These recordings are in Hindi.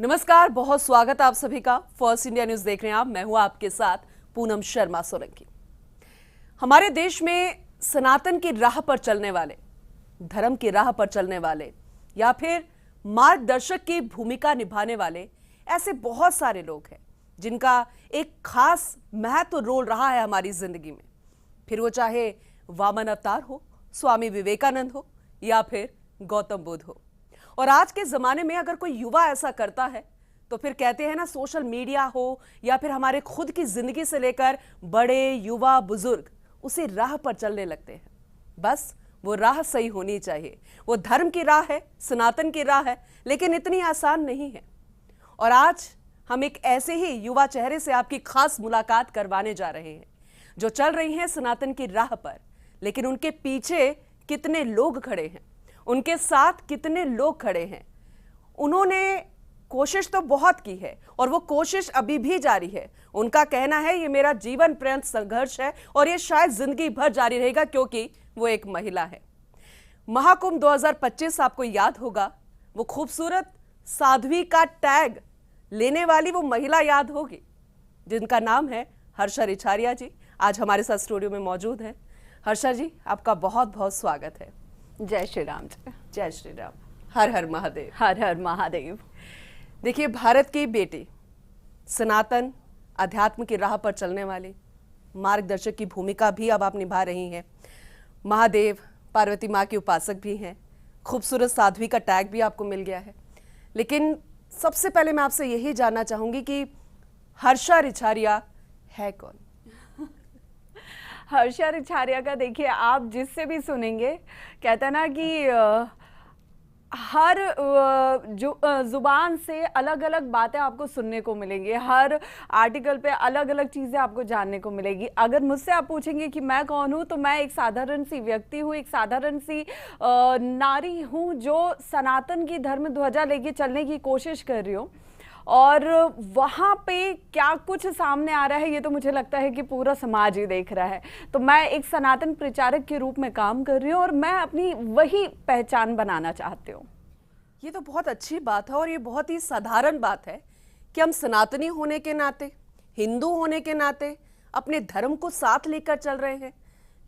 नमस्कार, बहुत स्वागत है आप सभी का। फर्स्ट इंडिया न्यूज देख रहे हैं आप। मैं हूं आपके साथ पूनम शर्मा सोलंकी। हमारे देश में सनातन की राह पर चलने वाले, धर्म की राह पर चलने वाले या फिर मार्गदर्शक की भूमिका निभाने वाले ऐसे बहुत सारे लोग हैं जिनका एक खास महत्व रोल रहा है हमारी जिंदगी में। फिर वो चाहे वामन अवतार हो, स्वामी विवेकानंद हो या फिर गौतम बुद्ध हो। और आज के जमाने में अगर कोई युवा ऐसा करता है तो फिर कहते हैं ना, सोशल मीडिया हो या फिर हमारे खुद की जिंदगी से लेकर बड़े युवा बुजुर्ग उसी राह पर चलने लगते हैं। बस वो राह सही होनी चाहिए। वो धर्म की राह है, सनातन की राह है, लेकिन इतनी आसान नहीं है। और आज हम एक ऐसे ही युवा चेहरे से आपकी खास मुलाकात करवाने जा रहे हैं जो चल रही हैं सनातन की राह पर, लेकिन उनके पीछे कितने लोग खड़े हैं, उनके साथ कितने लोग खड़े हैं। उन्होंने कोशिश तो बहुत की है और वो कोशिश अभी भी जारी है। उनका कहना है ये मेरा जीवन पर्यंत संघर्ष है और ये शायद जिंदगी भर जारी रहेगा, क्योंकि वो एक महिला है। महाकुंभ 2025 आपको याद होगा, वो खूबसूरत साध्वी का टैग लेने वाली वो महिला याद होगी जिनका नाम है हर्षा रिछारिया जी। आज हमारे साथ स्टूडियो में मौजूद है। हर्षा जी, आपका बहुत बहुत स्वागत है। जय श्री राम। जय श्री राम। हर हर महादेव। हर हर महादेव। देखिए, भारत की बेटी, सनातन अध्यात्म की राह पर चलने वाली, मार्गदर्शक की भूमिका भी अब आप निभा रही हैं। महादेव, पार्वती माँ की उपासक भी हैं। खूबसूरत साध्वी का टैग भी आपको मिल गया है। लेकिन सबसे पहले मैं आपसे यही जानना चाहूंगी कि हर्षा रिछारिया है कौन? हर्षा रिछारिया का देखिए, आप जिससे भी सुनेंगे, कहता ना कि हर जुबान से अलग अलग बातें आपको सुनने को मिलेंगी। हर आर्टिकल पे अलग अलग चीज़ें आपको जानने को मिलेगी। अगर मुझसे आप पूछेंगे कि मैं कौन हूँ, तो मैं एक साधारण सी व्यक्ति हूँ, एक साधारण सी नारी हूँ जो सनातन की धर्म ध्वजा लेके चलने की कोशिश कर रही हूँ। और वहाँ पे क्या कुछ सामने आ रहा है, ये तो मुझे लगता है कि पूरा समाज ही देख रहा है। तो मैं एक सनातन प्रचारक के रूप में काम कर रही हूँ और मैं अपनी वही पहचान बनाना चाहती हूँ। ये तो बहुत अच्छी बात है और ये बहुत ही साधारण बात है कि हम सनातनी होने के नाते, हिंदू होने के नाते अपने धर्म को साथ लेकर चल रहे हैं।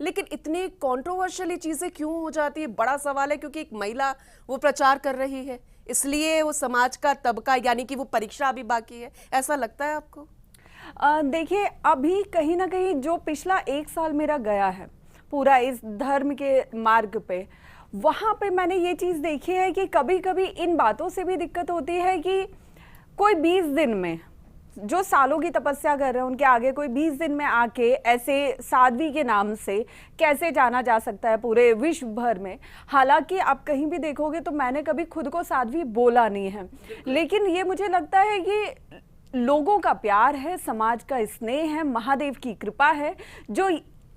लेकिन इतनी कंट्रोवर्शियल चीज़ें क्यों हो जाती है? बड़ा सवाल है, क्योंकि एक महिला वो प्रचार कर रही है, इसलिए वो समाज का तबका, यानी कि वो परीक्षा अभी बाकी है, ऐसा लगता है आपको? देखिए, अभी कहीं ना कहीं जो पिछला 1 साल मेरा गया है पूरा इस धर्म के मार्ग पे, वहाँ पे मैंने ये चीज़ देखी है कि कभी कभी इन बातों से भी दिक्कत होती है कि कोई 20 दिन में, जो सालों की तपस्या कर रहे हैं, उनके आगे कोई 20 दिन में आके ऐसे साध्वी के नाम से कैसे जाना जा सकता है पूरे विश्व भर में। हालांकि आप कहीं भी देखोगे तो मैंने कभी खुद को साध्वी बोला नहीं है, लेकिन ये मुझे लगता है कि लोगों का प्यार है, समाज का स्नेह है, महादेव की कृपा है जो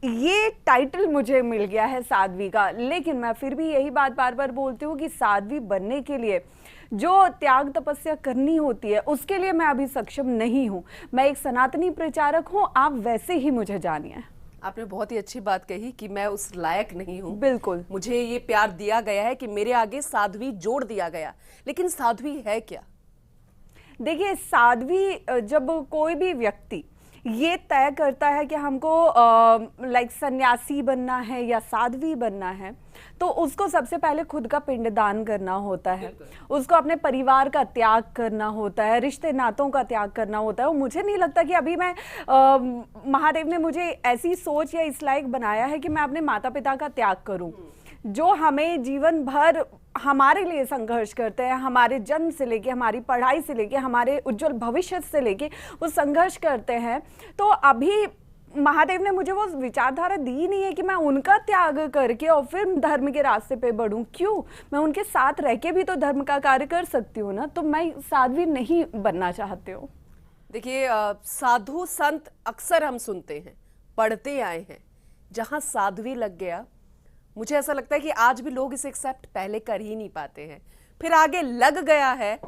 ये टाइटल मुझे मिल गया है साध्वी का। लेकिन मैं फिर भी यही बात बार बार बोलती हूँ कि साध्वी बनने के लिए जो त्याग तपस्या करनी होती है, उसके लिए मैं अभी सक्षम नहीं हूँ। मैं एक सनातनी प्रचारक हूँ, आप वैसे ही मुझे जानिए। आपने बहुत ही अच्छी बात कही कि मैं उस लायक नहीं हूँ। बिल्कुल, मुझे ये प्यार दिया गया है कि मेरे आगे साध्वी जोड़ दिया गया। लेकिन साध्वी है क्या? देखिए, साध्वी, जब कोई भी व्यक्ति ये तय करता है कि हमको लाइक सन्यासी बनना है या साध्वी बनना है, तो उसको सबसे पहले खुद का पिंडदान करना होता है, उसको अपने परिवार का त्याग करना होता है, रिश्ते नातों का त्याग करना होता है। और मुझे नहीं लगता कि अभी मैं महादेव ने मुझे ऐसी सोच या इस लायक बनाया है कि मैं अपने माता पिता का त्याग करूं, जो हमें जीवन भर हमारे लिए संघर्ष करते हैं, हमारे जन्म से लेके, हमारी पढ़ाई से लेके, हमारे उज्जवल भविष्य से लेके वो संघर्ष करते हैं। तो अभी महादेव ने मुझे वो विचारधारा दी नहीं है कि मैं उनका त्याग करके और फिर धर्म के रास्ते पे बढ़ूं। क्यों? मैं उनके साथ रह के भी तो धर्म का कार्य कर सकती हूँ ना। तो मैं साध्वी नहीं बनना चाहती हूँ। देखिए, साधु संत अक्सर हम सुनते हैं, पढ़ते आए हैं। जहाँ साध्वी लग गया, मुझे ऐसा लगता है कि आज भी लोग इसे एक्सेप्ट पहले कर ही नहीं पाते हैं। फिर आगे लग गया है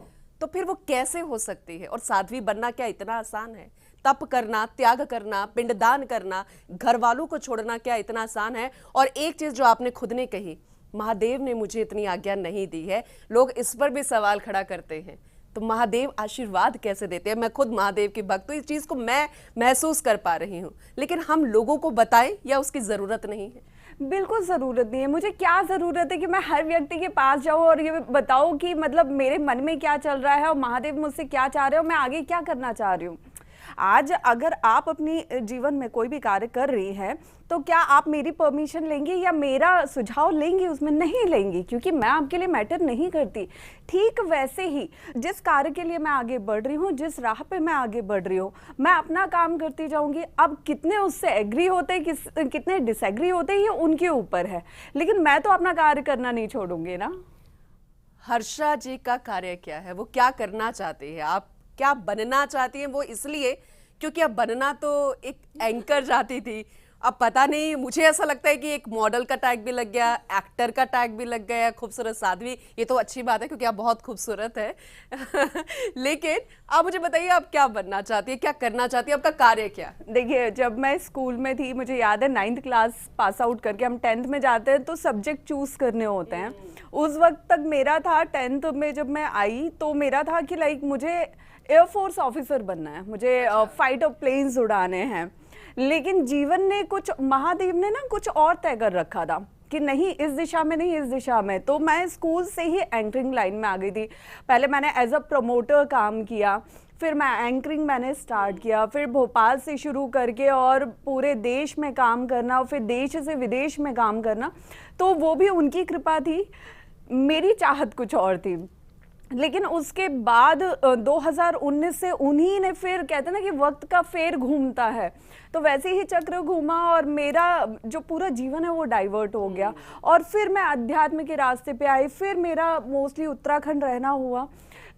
तो फिर वो कैसे हो सकती है? और साध्वी बनना क्या इतना आसान है? तप करना, त्याग करना, पिंडदान करना, घर वालों को छोड़ना क्या इतना आसान है? और एक चीज जो आपने खुद ने कही, महादेव ने मुझे इतनी आज्ञा नहीं दी है, लोग इस पर भी सवाल खड़ा करते हैं। तो महादेव आशीर्वाद कैसे देते हैं? मैं खुद महादेव की भक्त हूँ, इस चीज को मैं महसूस कर पा रही हूँ, लेकिन हम लोगों को बताएं या उसकी जरूरत नहीं है? बिल्कुल ज़रूरत नहीं है। मुझे क्या ज़रूरत है कि मैं हर व्यक्ति के पास जाऊँ और ये बताऊँ कि मतलब मेरे मन में क्या चल रहा है और महादेव मुझसे क्या चाह रहे हो, मैं आगे क्या करना चाह रही हूँ। आज अगर आप अपनी जीवन में कोई भी कार्य कर रही हैं तो क्या आप मेरी परमिशन लेंगी या मेरा सुझाव लेंगी? उसमें नहीं लेंगी, क्योंकि मैं आपके लिए मैटर नहीं करती। ठीक वैसे ही जिस कार्य के लिए मैं आगे बढ़ रही हूँ, जिस राह पे मैं आगे बढ़ रही हूँ, मैं अपना काम करती जाऊंगी। अब कितने उससे एग्री होते हैं, कितने डिसएग्री होते हैं, ये उनके ऊपर है, लेकिन मैं तो अपना कार्य करना नहीं छोड़ूंगी ना। हर्षा जी का कार्य क्या है? वो क्या करना चाहती है? आप क्या बनना चाहती हैं? वो इसलिए क्योंकि अब बनना तो एक एंकर चाहती थी, अब पता नहीं, मुझे ऐसा लगता है कि एक मॉडल का टैग भी लग गया, एक्टर का टैग भी लग गया, खूबसूरत साध्वी। ये तो अच्छी बात है क्योंकि आप बहुत खूबसूरत है लेकिन आप मुझे बताइए, आप क्या बनना चाहती है, क्या करना चाहती है, आपका कार्य क्या? देखिए, जब मैं स्कूल में थी, मुझे याद है 9th क्लास पास आउट करके हम 10th में जाते हैं तो सब्जेक्ट चूज करने होते हैं। उस वक्त तक मेरा था, 10th में जब मैं आई तो मेरा था कि लाइक मुझे एयरफोर्स ऑफिसर बनना है, मुझे फाइटर प्लेन्स उड़ाने हैं। लेकिन जीवन ने कुछ, महादेव ने ना कुछ और तय कर रखा था कि नहीं, इस दिशा में नहीं, इस दिशा में। तो मैं स्कूल से ही एंकरिंग लाइन में आ गई थी। पहले मैंने एज अ प्रमोटर काम किया, फिर मैं एंकरिंग मैंने स्टार्ट किया, फिर भोपाल से शुरू करके और पूरे देश में काम करना, और फिर देश से विदेश में काम करना। तो वो भी उनकी कृपा थी, मेरी चाहत कुछ और थी। लेकिन उसके बाद 2019 से उन्हीं ने, फिर कहते ना कि वक्त का फेर घूमता है, तो वैसे ही चक्र घूमा और मेरा जो पूरा जीवन है वो डाइवर्ट हो गया। और फिर मैं अध्यात्म के रास्ते पे आई, फिर मेरा मोस्टली उत्तराखंड रहना हुआ।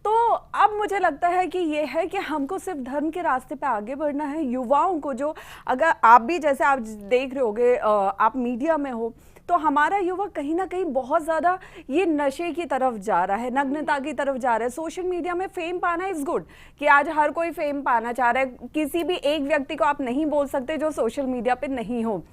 तो अब मुझे लगता है कि ये है कि हमको सिर्फ धर्म के रास्ते पे आगे बढ़ना है। युवाओं को, जो अगर आप भी, जैसे आप देख रहे होगे, आप मीडिया में हो, तो हमारा युवा कहीं ना कहीं बहुत ज़्यादा ये नशे की तरफ जा रहा है, नग्नता की तरफ जा रहा है। सोशल मीडिया में फेम पाना इज़ गुड, कि आज हर कोई फेम पाना चाह रहा है। किसी भी एक व्यक्ति को आप नहीं बोल सकते जो सोशल मीडिया पे नहीं हो,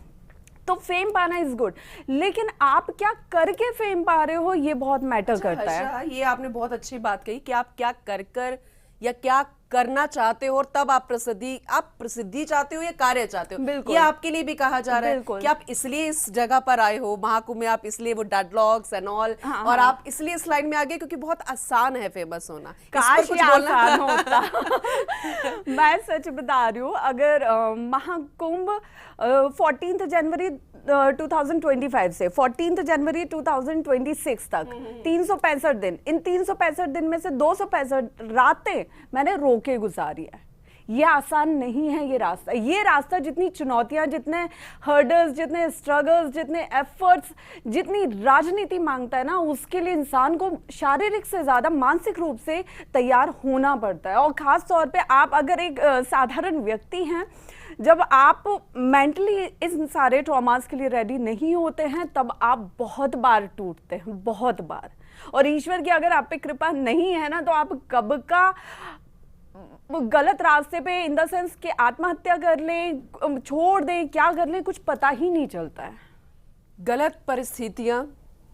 तो फेम पाना इज गुड, लेकिन आप क्या करके फेम पा रहे हो ये बहुत मैटर करता है। ये आपने बहुत अच्छी बात कही कि आप क्या कर या क्या करना चाहते हो, और तब आप प्रसिद्धि चाहते हो या कार्य चाहते हो, ये आपके लिए भी कहा जा रहा है कि आप इसलिए इस जगह पर आए हो महाकुंभ में, आप इसलिए वो डेडलॉक्स एंड ऑल, और आप इसलिए इस लाइन में आ गए क्योंकि बहुत आसान है फेमस होना। काश ये आसान होता मैं सच बता रही हूँ, अगर महाकुंभ 14 जनवरी 2025 से 14 जनवरी 2026 तक 365 दिन, इन 365 दिन में से 265 रातें मैंने रोके गुजारी है। ये आसान नहीं है ये रास्ता जितनी चुनौतियां, जितने हर्डल्स, जितने स्ट्रगल्स, जितने एफर्ट्स, जितनी राजनीति मांगता है ना, उसके लिए इंसान को शारीरिक से ज्यादा मानसिक रूप से तैयार होना पड़ता है। और खास तौर पे आप अगर एक साधारण व्यक्ति हैं, जब आप मेंटली इस सारे ट्रॉमास के लिए रेडी नहीं होते हैं, तब आप बहुत बार टूटते हैं, बहुत बार। और ईश्वर की अगर आप पे कृपा नहीं है ना, तो आप कब का गलत रास्ते पे, इन द सेंस कि आत्महत्या कर लें, छोड़ दें, क्या कर लें, कुछ पता ही नहीं चलता है। गलत परिस्थितियां,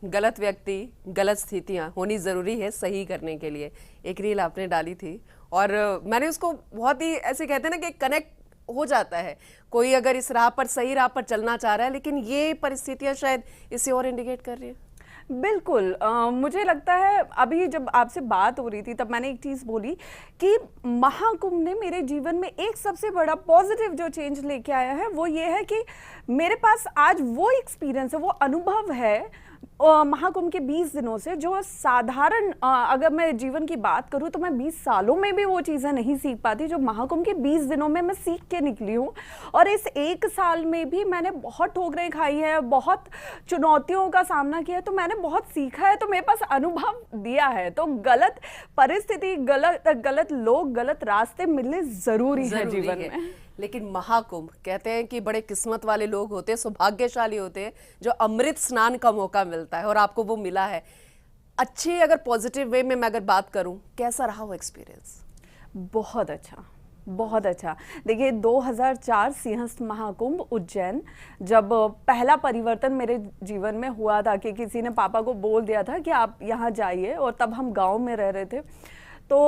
गलत व्यक्ति, गलत स्थितियां होनी जरूरी है सही करने के लिए। एक रील आपने डाली थी और मैंने उसको बहुत ही ऐसे कहते हैं ना कि कनेक्ट हो जाता है। कोई अगर इस राह पर, सही राह पर चलना चाह रहा है, लेकिन ये परिस्थितियां शायद इसे और इंडिकेट कर रही है। बिल्कुल, मुझे लगता है अभी जब आपसे बात हो रही थी तब मैंने एक चीज़ बोली कि महाकुंभ ने मेरे जीवन में एक सबसे बड़ा पॉजिटिव जो चेंज लेके आया है वो ये है कि मेरे पास आज वो एक्सपीरियंस है, वो अनुभव है महाकुंभ के 20 दिनों से, जो साधारण अगर मैं जीवन की बात करूं तो मैं 20 सालों में भी वो चीज़ें नहीं सीख पाती जो महाकुंभ के 20 दिनों में मैं सीख के निकली हूं। और इस एक साल में भी मैंने बहुत ठोकरें खाई है, बहुत चुनौतियों का सामना किया है, तो मैंने बहुत सीखा है, तो मेरे पास अनुभव दिया है। तो गलत परिस्थिति, गलत लोग, गलत रास्ते मिलने जरूरी है जीवन में। लेकिन महाकुंभ कहते हैं कि बड़े किस्मत वाले लोग होते हैं, सौभाग्यशाली होते हैं, जो अमृत स्नान का मौका मिलता है, और आपको वो मिला है। अच्छी, अगर पॉजिटिव वे में मैं अगर बात करूं, कैसा रहा वो एक्सपीरियंस? बहुत अच्छा, बहुत अच्छा। देखिए 2004 सिंहस्थ महाकुंभ उज्जैन, जब पहला परिवर्तन मेरे जीवन में हुआ था कि किसी ने पापा को बोल दिया था कि आप यहाँ जाइए, और तब हम गांव में रह रहे थे, तो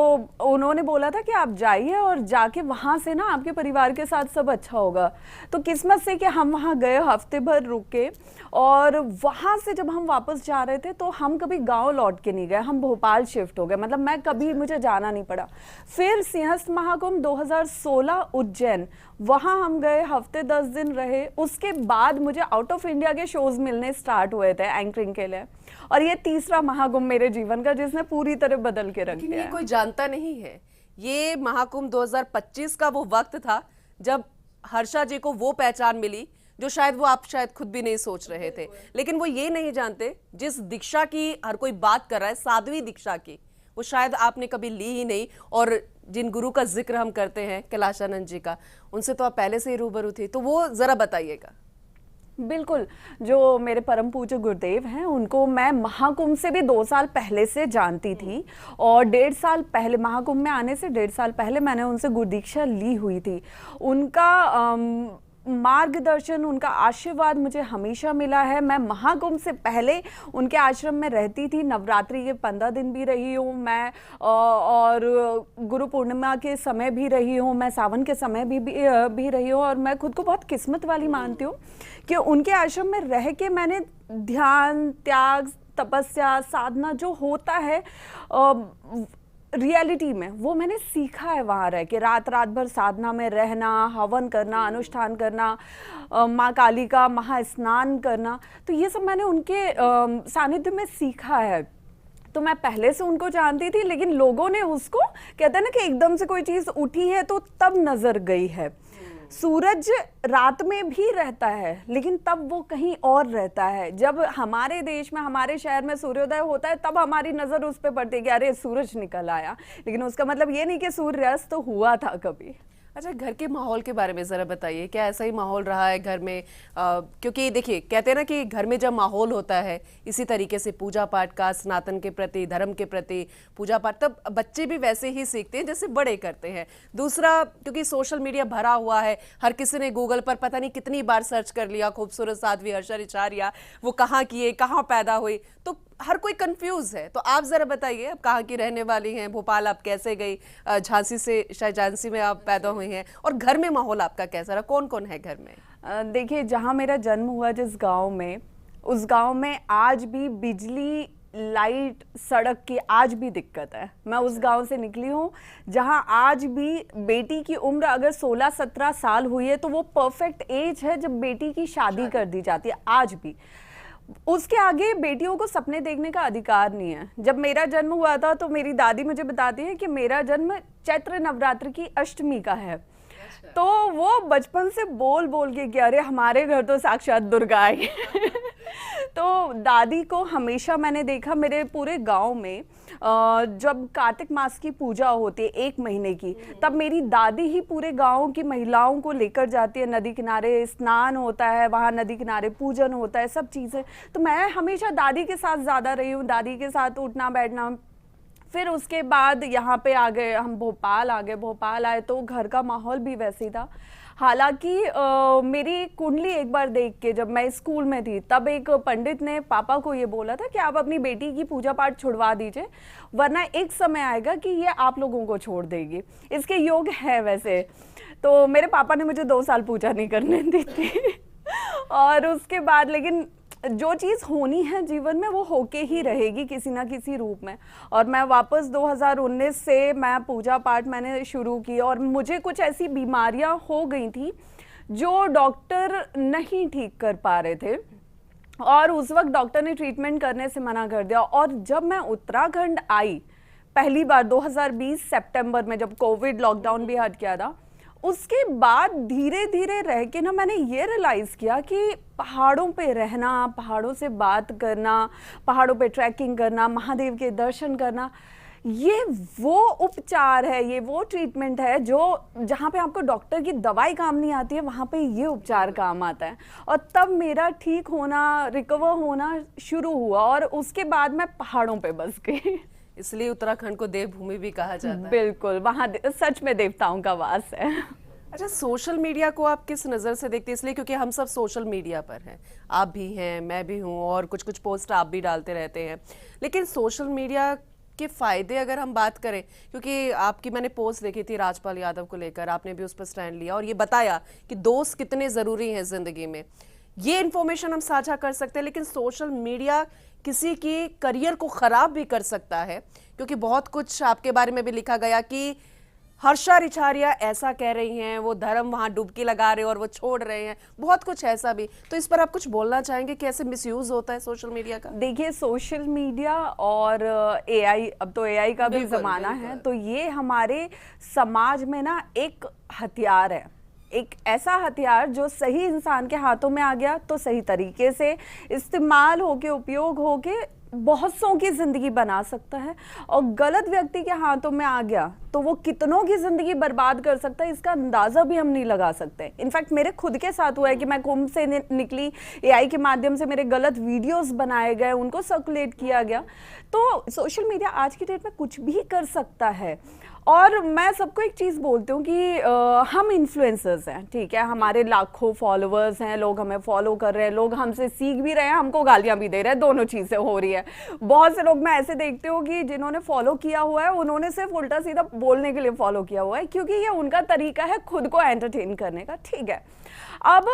उन्होंने बोला था कि आप जाइए और जाके वहाँ से ना आपके परिवार के साथ सब अच्छा होगा। तो किस्मत से कि हम वहाँ गए, हफ्ते भर रुके, और वहाँ से जब हम वापस जा रहे थे तो हम कभी गांव लौट के नहीं गए, हम भोपाल शिफ्ट हो गए। मतलब मैं कभी, मुझे जाना नहीं पड़ा। फिर सिंहस्थ महाकुंभ 2016 उज्जैन, वहाँ हम गए, हफ्ते 10 दिन रहे। उसके बाद मुझे आउट ऑफ इंडिया के शोज मिलने स्टार्ट हुए थे एंकरिंग के लिए, और ये तीसरा महाकुंभ मेरे जीवन का जिसने पूरी तरह बदल के रख लेकिन दिया ये है। कोई जानता नहीं है, ये महाकुंभ 2025 का वो वक्त था जब हर्षा जी को वो पहचान मिली जो शायद वो आप शायद खुद भी नहीं सोच रहे थे। लेकिन वो ये नहीं जानते जिस दीक्षा की हर कोई बात कर रहा है, साध्वी दीक्षा की, वो शायद आपने कभी ली ही नहीं। और जिन गुरु का जिक्र हम करते हैं, कैलाशानंद जी का, उनसे तो आप पहले से ही रूबरू थी, तो वो जरा बताइएगा। बिल्कुल, जो मेरे परम पूज्य गुरुदेव हैं उनको मैं महाकुंभ से भी 2 साल पहले से जानती थी, और 1.5 साल पहले, महाकुंभ में आने से 1.5 साल पहले मैंने उनसे गुरु दीक्षा ली हुई थी। उनका मार्गदर्शन, उनका आशीर्वाद मुझे हमेशा मिला है। मैं महाकुंभ से पहले उनके आश्रम में रहती थी, नवरात्रि के 15 दिन भी रही हूँ मैं, और गुरु पूर्णिमा के समय भी रही हूँ मैं, सावन के समय भी रही हूँ। और मैं खुद को बहुत किस्मत वाली मानती हूँ कि उनके आश्रम में रह के मैंने ध्यान, त्याग, तपस्या, साधना जो होता है रियलिटी में, वो मैंने सीखा है वहाँ रह के। रात रात भर साधना में रहना, हवन करना, अनुष्ठान करना, माँ काली का महास्नान करना, तो ये सब मैंने उनके सानिध्य में सीखा है। तो मैं पहले से उनको जानती थी, लेकिन लोगों ने उसको, कहते हैं ना कि एकदम से कोई चीज़ उठी है तो तब नजर गई है। सूरज रात में भी रहता है, लेकिन तब वो कहीं और रहता है। जब हमारे देश में, हमारे शहर में सूर्योदय होता है, तब हमारी नजर उस पर पड़ती है कि अरे सूरज निकल आया, लेकिन उसका मतलब ये नहीं कि सूर्यास्त तो हुआ था कभी। अच्छा, घर के माहौल के बारे में जरा बताइए, क्या ऐसा ही माहौल रहा है घर में? क्योंकि देखिए, कहते हैं ना कि घर में जब माहौल होता है इसी तरीके से पूजा पाठ का, सनातन के प्रति, धर्म के प्रति पूजा पाठ, तब बच्चे भी वैसे ही सीखते हैं जैसे बड़े करते हैं। दूसरा, क्योंकि सोशल मीडिया भरा हुआ है, हर किसी ने गूगल पर पता नहीं कितनी बार सर्च कर लिया, खूबसूरत साध्वी हर्षा रिचारिया, वो कहाँ की है, कहाँ पैदा हुई, तो हर कोई कंफ्यूज है। तो आप जरा बताइए, आप कहाँ की रहने वाली हैं, भोपाल आप कैसे गई, झांसी से, शायद झांसी में आप पैदा हुई हैं, और घर में माहौल आपका कैसा रहा, कौन कौन है घर में? देखिए, जहाँ मेरा जन्म हुआ जिस गांव में, उस गांव में आज भी बिजली, लाइट, सड़क की आज भी दिक्कत है। मैं उस गांव से निकली हूँ जहाँ आज भी बेटी की उम्र अगर 16-17 साल हुई है तो वो परफेक्ट एज है जब बेटी की शादी कर दी जाती है, आज भी। उसके आगे बेटियों को सपने देखने का अधिकार नहीं है। जब मेरा जन्म हुआ था तो मेरी दादी मुझे बताती है कि मेरा जन्म चैत्र नवरात्र की अष्टमी का है। तो वो बचपन से बोल बोल के कि अरे हमारे घर तो साक्षात दुर्गा आई। तो दादी को हमेशा मैंने देखा मेरे पूरे गांव में, जब कार्तिक मास की पूजा होती है 1 महीने की, तब मेरी दादी ही पूरे गांव की महिलाओं को लेकर जाती है नदी किनारे, स्नान होता है वहाँ, नदी किनारे पूजन होता है, सब चीज़ें। तो मैं हमेशा दादी के साथ ज़्यादा रही हूँ, दादी के साथ उठना बैठना। फिर उसके बाद यहाँ पे आ गए हम, भोपाल आ गए। भोपाल आए तो घर का माहौल भी वैसे ही था। हालांकि मेरी कुंडली एक बार देख के, जब मैं स्कूल में थी, तब एक पंडित ने पापा को ये बोला था कि आप अपनी बेटी की पूजा पाठ छुड़वा दीजिए, वरना एक समय आएगा कि ये आप लोगों को छोड़ देगी। इसके योग है वैसे। तो मेरे पापा ने मुझे 2 साल पूजा नहीं करने दी थी। और उसके बाद लेकिन जो चीज़ होनी है जीवन में वो होके ही रहेगी किसी ना किसी रूप में। और मैं वापस 2019 से मैं पूजा पाठ मैंने शुरू की, और मुझे कुछ ऐसी बीमारियां हो गई थी जो डॉक्टर नहीं ठीक कर पा रहे थे, और उस वक्त डॉक्टर ने ट्रीटमेंट करने से मना कर दिया। और जब मैं उत्तराखंड आई पहली बार 2020 सितंबर में, जब कोविड लॉकडाउन भी हट गया था, उसके बाद धीरे धीरे रह के ना मैंने ये रियलाइज़ किया कि पहाड़ों पे रहना, पहाड़ों से बात करना, पहाड़ों पे ट्रैकिंग करना, महादेव के दर्शन करना, ये वो उपचार है, ये वो ट्रीटमेंट है जो जहाँ पे आपको डॉक्टर की दवाई काम नहीं आती है, वहाँ पे ये उपचार काम आता है। और तब मेरा ठीक होना, रिकवर होना शुरू हुआ, और उसके बाद मैं पहाड़ों पे बस गई। इसलिए उत्तराखंड को देवभूमि भी कहा जाता है। बिल्कुल, वहाँ सच में देवताओं का वास है। अच्छा, सोशल मीडिया को आप किस नज़र से देखते हैं? इसलिए क्योंकि हम सब सोशल मीडिया पर हैं, आप भी हैं, मैं भी हूँ, और कुछ कुछ पोस्ट आप भी डालते रहते हैं, लेकिन सोशल मीडिया के फायदे अगर हम बात करें, क्योंकि आपकी मैंने पोस्ट देखी थी राजपाल यादव को लेकर, आपने भी उस पर स्टैंड लिया और ये बताया कि दोस्त कितने ज़रूरी हैं ज़िंदगी में, ये इन्फॉर्मेशन हम साझा कर सकते हैं। लेकिन सोशल मीडिया किसी की करियर को ख़राब भी कर सकता है, क्योंकि बहुत कुछ आपके बारे में भी लिखा गया कि हर्षा रिछारिया ऐसा कह रही हैं, वो धर्म वहां डुबकी लगा रहे हैं और वो छोड़ रहे हैं, बहुत कुछ ऐसा भी। तो इस पर आप कुछ बोलना चाहेंगे, कैसे मिसयूज होता है सोशल मीडिया का? देखिए, सोशल मीडिया और एआई, अब तो एआई का भी जमाना है, तो ये हमारे समाज में ना एक हथियार है, एक ऐसा हथियार जो सही इंसान के हाथों में आ गया तो सही तरीके से इस्तेमाल होके, उपयोग होके बहुत सौ की जिंदगी बना सकता है, और गलत व्यक्ति के हाथों में आ गया तो वो कितनों की जिंदगी बर्बाद कर सकता है, इसका अंदाजा भी हम नहीं लगा सकते। इनफैक्ट मेरे खुद के साथ हुआ है कि मैं कुंभ से निकली, एआई के माध्यम से मेरे गलत वीडियोस बनाए गए, उनको सर्कुलेट किया गया। तो सोशल मीडिया आज की डेट में कुछ भी कर सकता है। और मैं सबको एक चीज़ बोलती हूँ कि हम इन्फ्लुएंसर्स हैं, ठीक है, हमारे लाखों फॉलोअर्स हैं, लोग हमें फॉलो कर रहे हैं, लोग हमसे सीख भी रहे हैं, हमको गालियाँ भी दे रहे हैं, दोनों चीज़ें हो रही है। बहुत से लोग मैं ऐसे देखती हूँ कि जिन्होंने फॉलो किया हुआ है उन्होंने सिर्फ उल्टा सीधा बोलने के लिए फॉलो किया हुआ है, क्योंकि ये उनका तरीका है खुद को एंटरटेन करने का, ठीक है। अब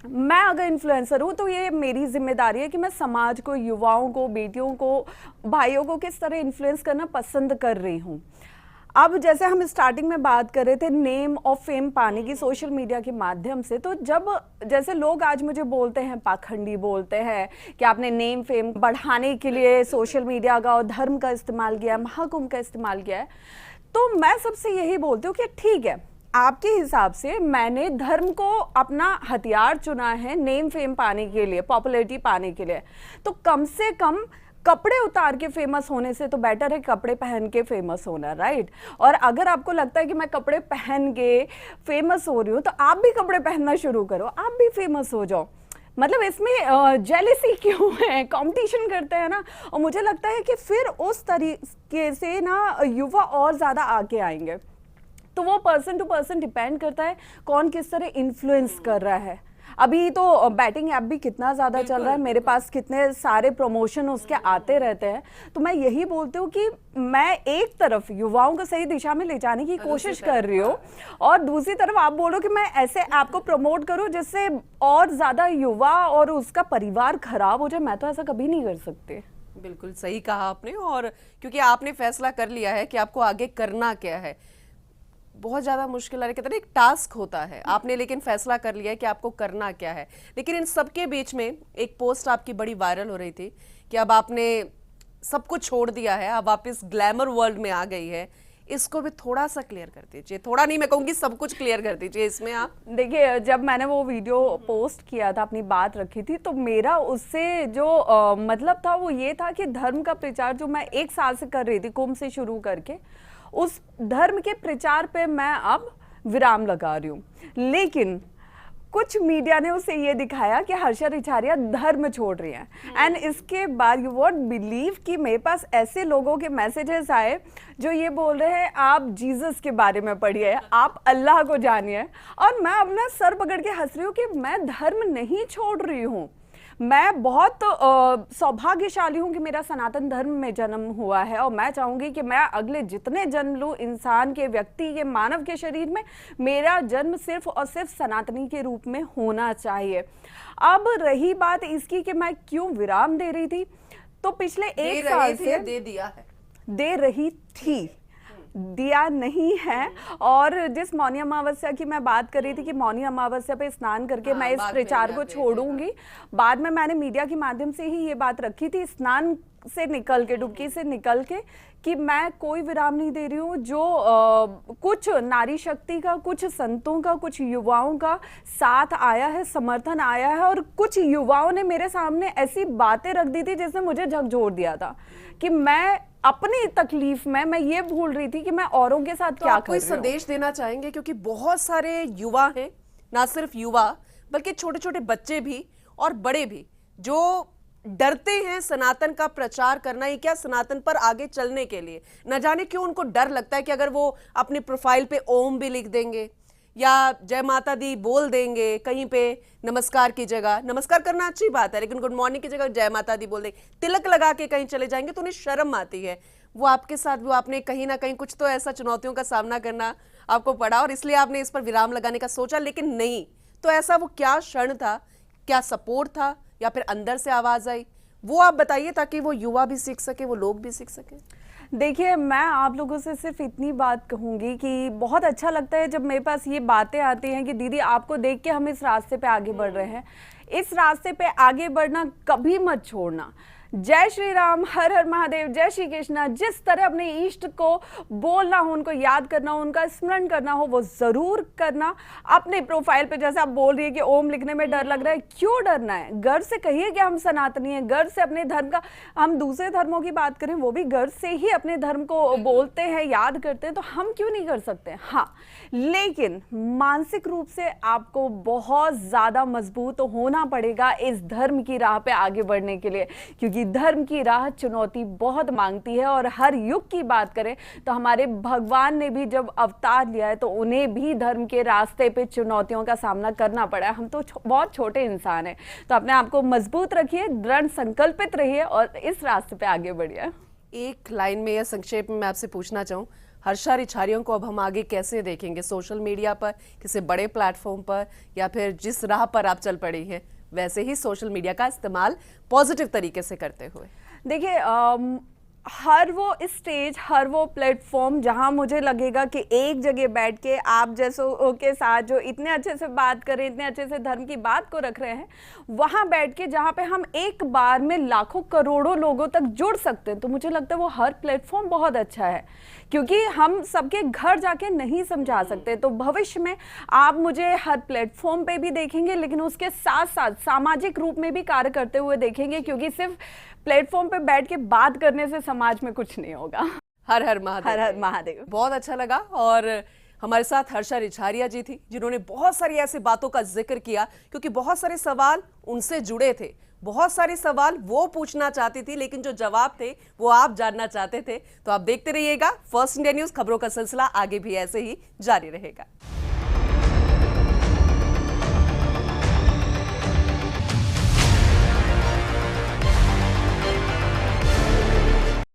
मैं अगर इन्फ्लुएंसर हूँ तो ये मेरी जिम्मेदारी है कि मैं समाज को, युवाओं को, बेटियों को, भाइयों को किस तरह इन्फ्लुएंस करना पसंद कर रही हूँ। अब जैसे हम स्टार्टिंग में बात कर रहे थे नेम और फेम पाने की सोशल मीडिया के माध्यम से, तो जब जैसे लोग आज मुझे बोलते हैं, पाखंडी बोलते हैं कि आपने नेम फेम बढ़ाने के लिए सोशल मीडिया का और धर्म का इस्तेमाल किया है, महाकुंभ का इस्तेमाल किया है, तो मैं सबसे यही बोलती हूँ कि ठीक है, आपके हिसाब से मैंने धर्म को अपना हथियार चुना है नेम फेम पाने के लिए, पॉपुलैरिटी पाने के लिए, तो कम से कम कपड़े उतार के फेमस होने से तो बेटर है कपड़े पहन के फेमस होना, राइट। और अगर आपको लगता है कि मैं कपड़े पहन के फेमस हो रही हूँ तो आप भी कपड़े पहनना शुरू करो, आप भी फेमस हो जाओ। मतलब इसमें जेलसी क्यों है, कंपटीशन करते हैं ना। और मुझे लगता है कि फिर उस तरीके से ना युवा और ज़्यादा आगे आएंगे। तो वो पर्सन टू पर्सन डिपेंड करता है कौन किस तरह इन्फ्लुएंस कर रहा है। अभी तो बैटिंग ऐप भी कितना ज़्यादा चल रहा है, मेरे पास कितने सारे प्रमोशन उसके आते रहते हैं। तो मैं यही बोलती हूँ कि मैं एक तरफ युवाओं को सही दिशा में ले जाने की कोशिश कर रही हूँ, और दूसरी तरफ आप बोलो कि मैं ऐसे ऐप को प्रमोट करूँ जिससे और ज़्यादा युवा और उसका परिवार खराब हो जाए, मैं तो ऐसा कभी नहीं कर सकती। बिल्कुल सही कहा आपने, और क्योंकि आपने फैसला कर लिया है कि आपको आगे करना क्या है, बहुत ज़्यादा मुश्किल है, कहते हैं एक टास्क होता है, आपने लेकिन फैसला कर लिया है कि आपको करना क्या है। लेकिन इन सबके बीच में एक पोस्ट आपकी बड़ी वायरल हो रही थी कि अब आपने सब कुछ छोड़ दिया है, अब आप इस ग्लैमर वर्ल्ड में आ गई है। इसको भी थोड़ा सा क्लियर कर दीजिए, थोड़ा नहीं मैं कहूँगी सब कुछ क्लियर कर दीजिए इसमें आप। देखिए, जब मैंने वो वीडियो पोस्ट किया था, अपनी बात रखी थी, तो मेरा उससे जो मतलब था वो ये था कि धर्म का प्रचार जो मैं 1 साल से कर रही थी, कुंभ से शुरू करके, उस धर्म के प्रचार पे मैं अब विराम लगा रही हूँ। लेकिन कुछ मीडिया ने उसे ये दिखाया कि हर्षा रिछारिया धर्म छोड़ रही हैं, एंड इसके बाद यू वोंट बिलीव कि मेरे पास ऐसे लोगों के मैसेजेस आए जो ये बोल रहे हैं आप जीसस के बारे में पढ़िए, आप अल्लाह को जानिए। और मैं अपना सर पकड़ के हंस रही हूँ कि मैं धर्म नहीं छोड़ रही हूँ। मैं बहुत सौभाग्यशाली हूँ कि मेरा सनातन धर्म में जन्म हुआ है, और मैं चाहूँगी कि मैं अगले जितने जन्म लूँ इंसान के, व्यक्ति के, मानव के शरीर में, मेरा जन्म सिर्फ और सिर्फ सनातनी के रूप में होना चाहिए। अब रही बात इसकी कि मैं क्यों विराम दे रही थी, तो पिछले 1 साल से दे रही थी, दिया नहीं है। और जिस मौनी अमावस्या की मैं बात कर रही थी कि मौनी अमावस्या पे स्नान करके मैं इस प्रचार को छोड़ूंगी, बाद में मैंने मीडिया के माध्यम से ही ये बात रखी थी, स्नान से निकल के, डुबकी से निकल के, कि मैं कोई विराम नहीं दे रही हूँ। जो कुछ नारी शक्ति का, कुछ संतों का, कुछ युवाओं का साथ आया है, समर्थन आया है, और कुछ युवाओं ने मेरे सामने ऐसी बातें रख दी थी जिसने मुझे झकझोर दिया था कि मैं अपनी तकलीफ में मैं ये भूल रही थी कि मैं औरों के साथ क्या कर रही हूँ। संदेश देना चाहेंगे, क्योंकि बहुत सारे युवा हैं, ना सिर्फ युवा बल्कि छोटे छोटे बच्चे भी और बड़े भी, जो डरते हैं सनातन का प्रचार करना ही क्या, सनातन पर आगे चलने के लिए। न जाने क्यों उनको डर लगता है कि अगर वो अपनी प्रोफाइल पे ओम भी लिख देंगे या जय माता दी बोल देंगे, कहीं पे नमस्कार की जगह, नमस्कार करना अच्छी बात है लेकिन गुड मॉर्निंग की जगह जय माता दी बोल देंगे, तिलक लगा के कहीं चले जाएंगे तो उन्हें शर्म आती है। वो आपके साथ वो आपने कहीं ना कहीं कुछ तो ऐसा चुनौतियों का सामना करना आपको पड़ा और इसलिए आपने इस पर विराम लगाने का सोचा, लेकिन नहीं, तो ऐसा वो क्या क्षण था, क्या सपोर्ट था या फिर अंदर से आवाज आई, वो आप बताइए ताकि वो युवा भी सीख सके, वो लोग भी सीख सके। देखिए, मैं आप लोगों से सिर्फ इतनी बात कहूंगी कि बहुत अच्छा लगता है जब मेरे पास ये बातें आती हैं कि दीदी आपको देख के हम इस रास्ते पे आगे बढ़ रहे हैं। इस रास्ते पे आगे बढ़ना कभी मत छोड़ना। जय श्री राम, हर हर महादेव, जय श्री कृष्णा। जिस तरह अपने इष्ट को बोलना हो, उनको याद करना हो, उनका स्मरण करना हो, वो जरूर करना। अपने प्रोफाइल पे जैसे आप बोल रही है कि ओम लिखने में डर लग रहा है, क्यों डरना है? गर्व से कहिए कि हम सनातनी हैं, गर्व से अपने धर्म का, हम दूसरे धर्मों की बात करें वो भी गर्व से ही अपने धर्म को बोलते हैं, याद करते हैं, तो हम क्यों नहीं कर सकते? हाँ, लेकिन मानसिक रूप से आपको बहुत ज्यादा मजबूत होना पड़ेगा इस धर्म की राह पे आगे बढ़ने के लिए, क्योंकि धर्म की राह चुनौती बहुत मांगती है। और हर युग की बात करें तो हमारे भगवान ने भी जब अवतार लिया है तो उन्हें भी धर्म के रास्ते पे चुनौतियों का सामना करना पड़ा है। हम तो बहुत छोटे इंसान हैं, तो अपने आप को मजबूत रखिए, दृढ़ संकल्पित रहिए और इस रास्ते पे आगे बढ़िए। एक लाइन में या संक्षेप में मैं आपसे पूछना चाहूँ, हर्षा रिछारियों को अब हम आगे कैसे देखेंगे? सोशल मीडिया पर, किसी बड़े प्लेटफॉर्म पर, या फिर जिस राह पर आप चल पड़ी हैं वैसे ही सोशल मीडिया का इस्तेमाल पॉजिटिव तरीके से करते हुए? देखिए, हर वो स्टेज, हर वो प्लेटफॉर्म जहां मुझे लगेगा कि एक जगह बैठ के आप जैसों के साथ जो इतने अच्छे से बात करें, इतने अच्छे से धर्म की बात को रख रहे हैं, वहां बैठ के जहां पे हम एक बार में लाखों करोड़ों लोगों तक जुड़ सकते हैं, तो मुझे लगता है वो हर प्लेटफॉर्म बहुत अच्छा है, क्योंकि हम सबके घर जाके नहीं समझा सकते। तो भविष्य में आप मुझे हर प्लेटफॉर्म पे भी देखेंगे, लेकिन उसके साथ साथ सामाजिक रूप में भी कार्य करते हुए देखेंगे, क्योंकि सिर्फ प्लेटफॉर्म पे बैठ के बात करने से समाज में कुछ नहीं होगा। हर हर महादेव। हर हर महादेव। बहुत अच्छा लगा। और हमारे साथ हर्षा रिछारिया जी थी, जिन्होंने बहुत सारी ऐसी बातों का जिक्र किया, क्योंकि बहुत सारे सवाल उनसे जुड़े थे, बहुत सारे सवाल वो पूछना चाहती थी, लेकिन जो जवाब थे वो आप जानना चाहते थे। तो आप देखते रहिएगा फर्स्ट इंडिया न्यूज, खबरों का सिलसिला आगे भी ऐसे ही जारी रहेगा।